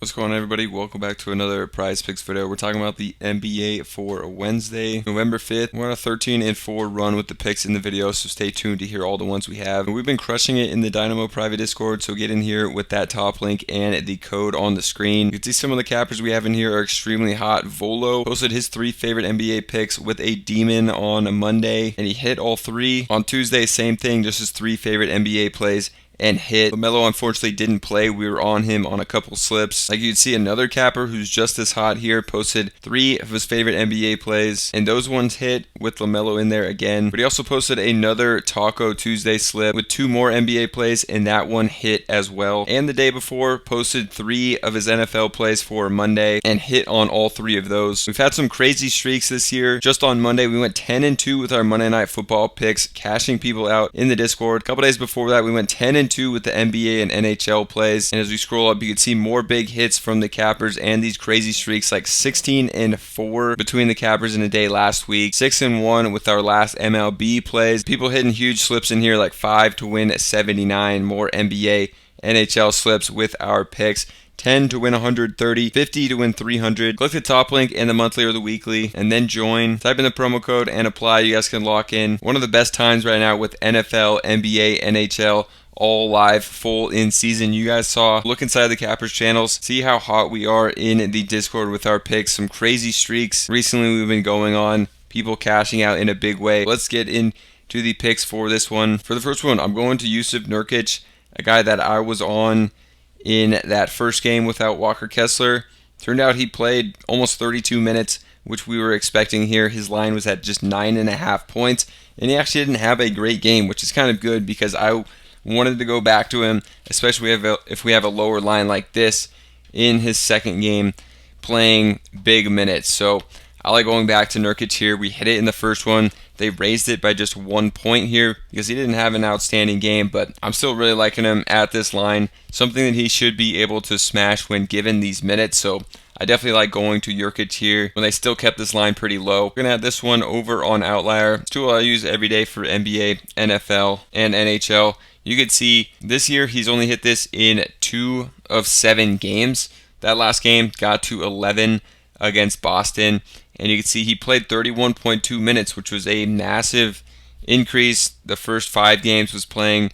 What's going on, everybody? Welcome back to another Prize Picks video. We're talking about the NBA for Wednesday, November 5th. We're on a 13-4 run with the picks in the video, so stay tuned to hear all the ones we have. We've been crushing it in the Dynamo private Discord, so get in here with that top link and the code on the screen. You can see some of the cappers we have in here are extremely hot. Volo posted his 3 favorite NBA picks with a demon on Monday, and he hit all 3. On Tuesday, same thing, just his 3 favorite NBA plays and hit. LaMelo unfortunately didn't play. We were on him on a couple slips. Like you'd see another capper who's just as hot here posted 3 of his favorite NBA plays, and those ones hit with LaMelo in there again. But he also posted another Taco Tuesday slip with 2 more NBA plays, and that one hit as well. And the day before posted 3 of his NFL plays for Monday and hit on all 3 of those. We've had some crazy streaks this year. Just on Monday we went 10-2 with our Monday Night Football picks, cashing people out in the Discord. A couple days before that we went 10-2 with the NBA and NHL plays, and as we scroll up you can see more big hits from the cappers and these crazy streaks, like 16-4 between the cappers in a day last week, 6-1 with our last MLB plays. People hitting huge slips in here like 5 to win 79, more NBA NHL slips with our picks. 10 to win 130, 50 to win 300. Click the top link in the monthly or the weekly and then join. Type in the promo code and apply. You guys can lock in. One of the best times right now with NFL, NBA, NHL, all live, full in season. You guys saw. Look inside the cappers channels. See how hot we are in the Discord with our picks. Some crazy streaks recently we've been going on. People cashing out in a big way. Let's get into the picks for this one. For the first one, I'm going to Jusuf Nurkic, a guy that I was on in that first game without Walker Kessler. Turned out he played almost 32 minutes, which we were expecting here. His line was at just 9.5 points, and he actually didn't have a great game, which is kind of good because I wanted to go back to him, especially if we have a lower line like this in his second game, playing big minutes. So I like going back to Nurkic here. We hit it in the first one. They raised it by just 1 point here because he didn't have an outstanding game, but I'm still really liking him at this line. Something that he should be able to smash when given these minutes. So I definitely like going to Nurkic here when they still kept this line pretty low. We're going to have this one over on Outlier. It's a tool I use every day for NBA, NFL, and NHL. You could see this year he's only hit this in 2 of 7 games. That last game got to 11 against Boston, and you can see he played 31.2 minutes, which was a massive increase. The first 5 games was playing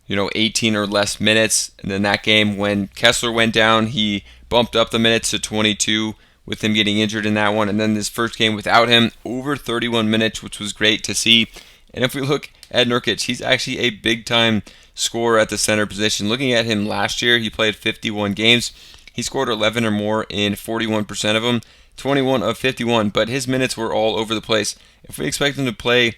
18 or less minutes, and then that game when Kessler went down, he bumped up the minutes to 22 with him getting injured in that one, and then this first game without him, over 31 minutes, which was great to see. And if we look at Nurkic, he's actually a big-time scorer at the center position. Looking at him last year, he played 51 games. He scored 11 or more in 41% of them, 21 of 51, but his minutes were all over the place. If we expect him to play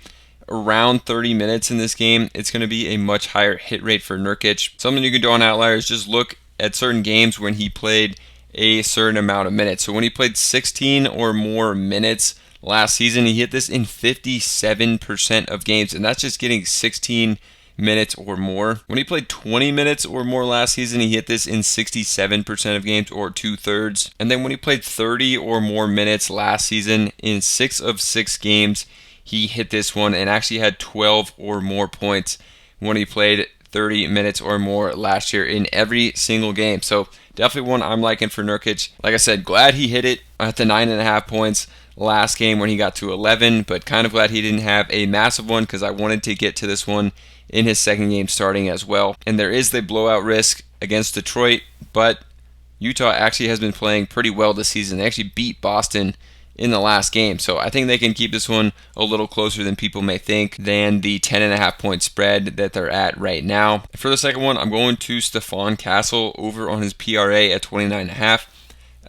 around 30 minutes in this game, it's going to be a much higher hit rate for Nurkic. Something you can do on Outlier is just look at certain games when he played a certain amount of minutes. So when he played 16 or more minutes last season, he hit this in 57% of games, and that's just getting 16 minutes or more. When he played 20 minutes or more last season, he hit this in 67% of games, or 2/3. And then when he played 30 or more minutes last season, in 6 of 6 games, he hit this one and actually had 12 or more points when he played 30 minutes or more last year in every single game. So definitely one I'm liking for Nurkic. Like I said, glad he hit it at the 9.5 points last game when he got to 11, but kind of glad he didn't have a massive one because I wanted to get to this one in his second game starting as well. And there is the blowout risk against Detroit, but Utah actually has been playing pretty well this season. They actually beat Boston in the last game, so I think they can keep this one a little closer than people may think than the 10.5 point spread that they're at right now. For the second one, I'm going to Stephon Castle over on his PRA at 29.5.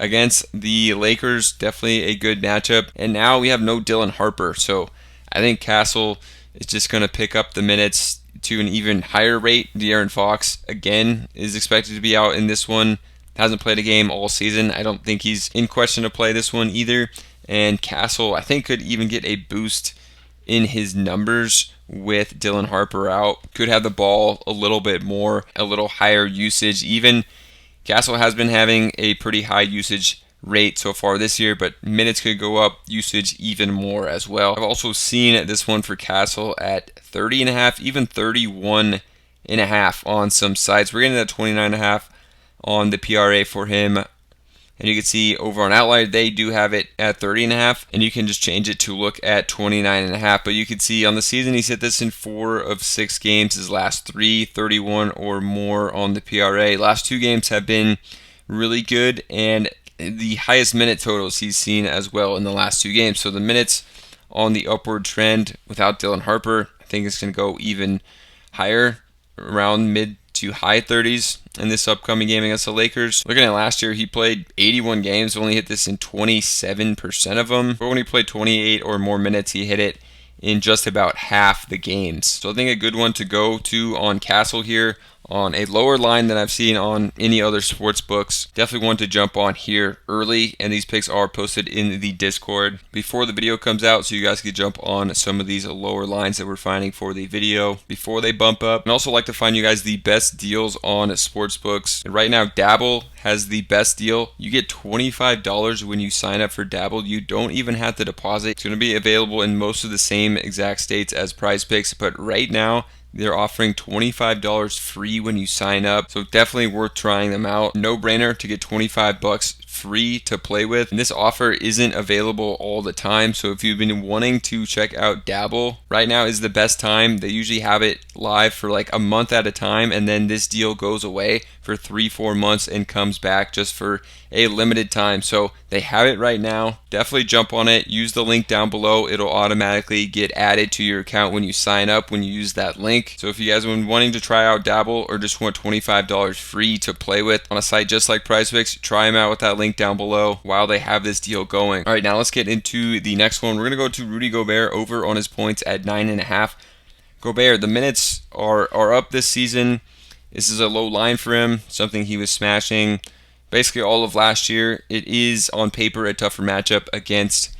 Against the Lakers, definitely a good matchup. And now we have no Dylan Harper, so I think Castle is just going to pick up the minutes to an even higher rate. De'Aaron Fox, again, is expected to be out in this one. Hasn't played a game all season. I don't think he's in question to play this one either. And Castle, I think, could even get a boost in his numbers with Dylan Harper out. Could have the ball a little bit more, a little higher usage even. Castle has been having a pretty high usage rate so far this year, but minutes could go up, usage even more as well. I've also seen this one for Castle at 30.5, even 31.5 on some sites. We're getting that 29.5 on the PRA for him And you can see over on Outlier, they do have it at 30.5, and you can just change it to look at 29.5. But you can see on the season, he's hit this in 4 of 6 games. His last 3, 31 or more on the PRA. Last 2 games have been really good, and the highest minute totals he's seen as well in the last 2 games. So the minutes on the upward trend without Dylan Harper, I think it's going to go even higher, around mid to high 30s in this upcoming game against the Lakers. Looking at last year, he played 81 games, only hit this in 27% of them. But when he played 28 or more minutes, he hit it in just about half the games. So I think a good one to go to on Castle here, on a lower line than I've seen on any other sports books. Definitely one to jump on here early, and these picks are posted in the Discord before the video comes out, so you guys can jump on some of these lower lines that we're finding for the video before they bump up. And also like to find you guys the best deals on sports books. And right now, Dabble has the best deal. You get $25 when you sign up for Dabble. You don't even have to deposit. It's going to be available in most of the same exact states as PrizePicks, but right now they're offering $25 free when you sign up, so definitely worth trying them out. No brainer to get $25 free to play with. And this offer isn't available all the time, so if you've been wanting to check out Dabble, right now is the best time. They usually have it live for like a month at a time, and then this deal goes away for 3-4 months and comes back just for a limited time. So they have it right now. Definitely jump on it. Use the link down below. It'll automatically get added to your account when you sign up, when you use that link. So if you guys have been wanting to try out Dabble or just want $25 free to play with on a site just like PrizePicks, try them out with that link down below while they have this deal going. All right, now let's get into the next one. We're going to go to Rudy Gobert over on his points at 9.5. Gobert, the minutes are up this season. This is a low line for him, something he was smashing basically all of last year. It is on paper a tougher matchup against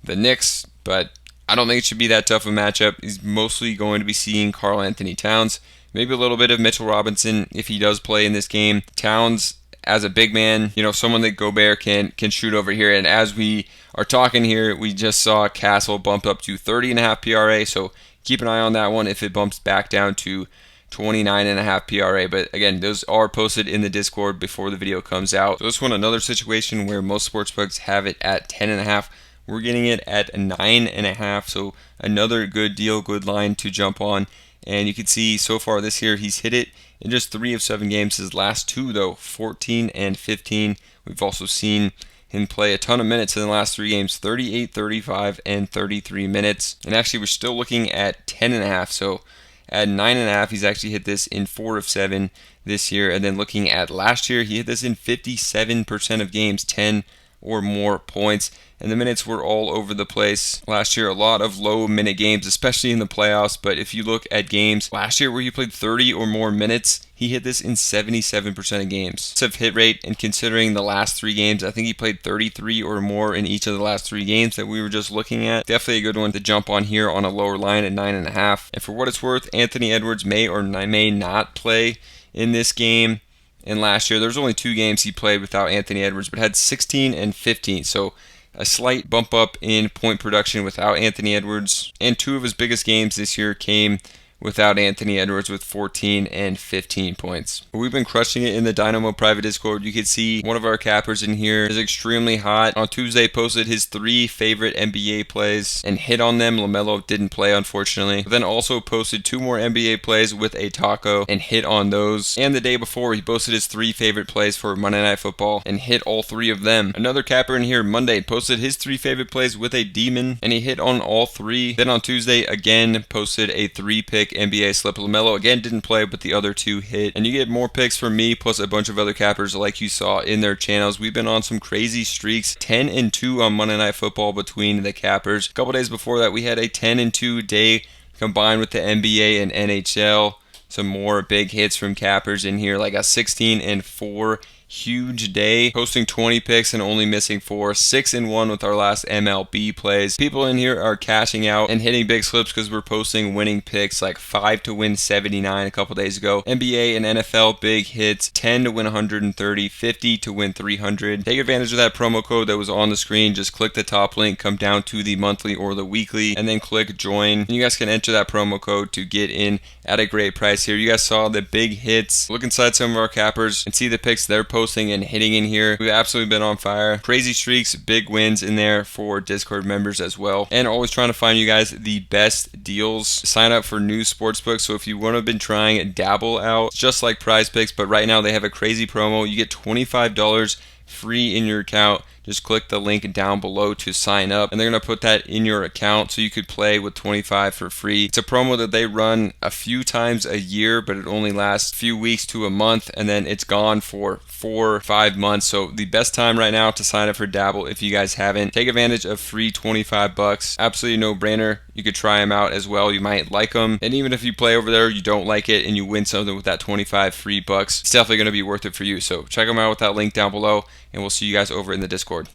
the Knicks, but I don't think it should be that tough of a matchup. He's mostly going to be seeing Karl Anthony Towns, maybe a little bit of Mitchell Robinson if he does play in this game. Towns as a big man, someone that Gobert can shoot over here. And as we are talking here, we just saw Castle bump up to 30.5 PRA, so keep an eye on that one if it bumps back down to 29.5 PRA. But again, those are posted in the Discord before the video comes out. So this one, another situation where most sportsbooks have it at 10.5. We're getting it at 9.5. So another good deal, good line to jump on. And you can see so far this year, he's hit it in just 3 of 7 games. His last 2, though, 14 and 15. We've also seen him play a ton of minutes in the last 3 games, 38, 35, and 33 minutes. And actually, we're still looking at 10.5. So at 9.5, he's actually hit this in 4 of 7 this year. And then looking at last year, he hit this in 57% of games, 10 or more points. And the minutes were all over the place. Last year, a lot of low minute games, especially in the playoffs. But if you look at games last year where he played 30 or more minutes, he hit this in 77% of games. Of hit rate, and considering the last 3 games, I think he played 33 or more in each of the last 3 games that we were just looking at. Definitely a good one to jump on here on a lower line at 9.5. And for what it's worth, Anthony Edwards may or may not play in this game. And last year, there's only 2 games he played without Anthony Edwards, but had 16 and 15. So a slight bump up in point production without Anthony Edwards. And 2 of his biggest games this year came without Anthony Edwards with 14 and 15 points. We've been crushing it in the Dynamo private Discord. You can see one of our cappers in here is extremely hot. On Tuesday, posted his 3 favorite NBA plays and hit on them. LaMelo didn't play, unfortunately. But then also posted 2 more NBA plays with a taco and hit on those. And the day before, he posted his 3 favorite plays for Monday Night Football and hit all 3 of them. Another capper in here, Monday, posted his 3 favorite plays with a demon and he hit on all 3. Then on Tuesday, again, posted a 3-pick NBA slip. LaMelo again didn't play, but the other 2 hit. And you get more picks from me plus a bunch of other cappers like you saw in their channels. We've been on some crazy streaks, 10 and 2 on Monday Night Football between the cappers. A couple days before that, we had a 10 and 2 day combined with the NBA and NHL. Some more big hits from cappers in here, like a 16 and 4 huge day, posting 20 picks and only missing 4, 6 and 1 with our last MLB plays. People in here are cashing out and hitting big slips because we're posting winning picks, like 5 to win 79 a couple days ago. NBA and NFL big hits, 10 to win 130, 50 to win 300. Take advantage of that promo code that was on the screen. Just click the top link, come down to the monthly or the weekly, and then click join. And you guys can enter that promo code to get in at a great price here. You guys saw the big hits. Look inside some of our cappers and see the picks they're posting posting and hitting in here. We've absolutely been on fire. Crazy streaks, big wins in there for Discord members as well. And always trying to find you guys the best deals. Sign up for new sportsbooks. So if you want to have been trying Dabble out, just like PrizePicks, but right now they have a crazy promo. You get $25 free in your account. Just click the link down below to sign up, and they're going to put that in your account so you could play with 25 for free. It's a promo that they run a few times a year, but it only lasts a few weeks to a month, and then it's gone for 4 or 5 months. So the best time right now to sign up for Dabble, if you guys haven't. Take advantage of free 25 bucks. Absolutely no brainer. You could try them out as well. You might like them, and even if you play over there, you don't like it, and you win something with that 25 free bucks, it's definitely going to be worth it for you. So check them out with that link down below, and we'll see you guys over in the Discord.